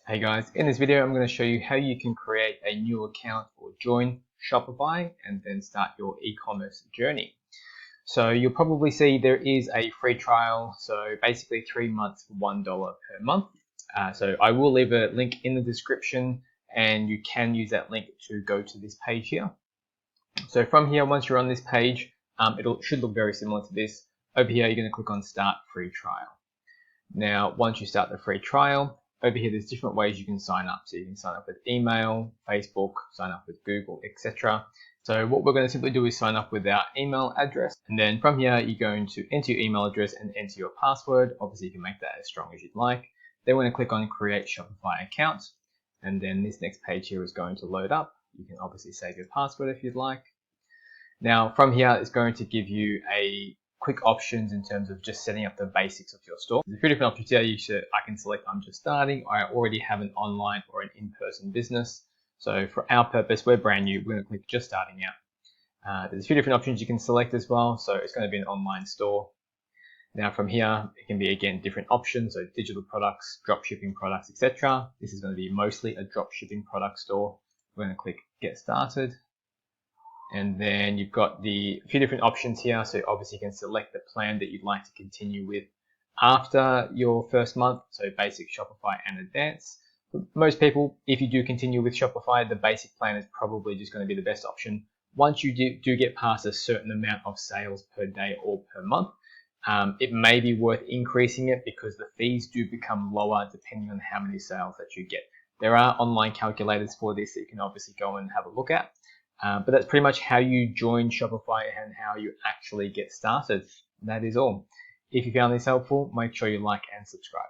Hey guys, in this video I'm going to show you how you can create a new account or join Shopify and then start your e-commerce journey. So you'll probably see there is a free trial, so basically 3 months for $1 per month. So I will leave a link in the description and you can use that link to go to this page here. So from here, once you're on this page, it should look very similar to this. Over here you're going to click on Start Free Trial. Now, once you start the free trial, over here there's different ways you can sign up. So you can sign up with email, Facebook, sign up with Google, etc. So what we're going to simply do is sign up with our email address. And then from here, you're going to enter your email address and enter your password. Obviously, you can make that as strong as you'd like. Then we're going to click on Create Shopify Account. And then this next page here is going to load up. You can obviously save your password if you'd like. Now, from here, it's going to give you a quick options in terms of just setting up the basics of your store. There's a few different options here. I can select I'm just starting, or I already have an online or an in-person business. So for our purpose, we're brand new. We're going to click just starting out. There's a few different options you can select as well. So it's going to be an online store. Now from here, it can be again different options. So digital products, drop shipping products, etc. This is going to be mostly a drop shipping product store. We're going to click get started. And then you've got a few different options here. So obviously you can select the plan that you'd like to continue with after your first month. So basic, Shopify, and advanced. For most people, if you do continue with Shopify, the basic plan is probably just going to be the best option. Once you do get past a certain amount of sales per day or per month, it may be worth increasing it because the fees do become lower depending on how many sales that you get. There are online calculators for this that you can obviously go and have a look at. But that's pretty much how you join Shopify and how you actually get started. That is all. If you found this helpful, make sure you like and subscribe.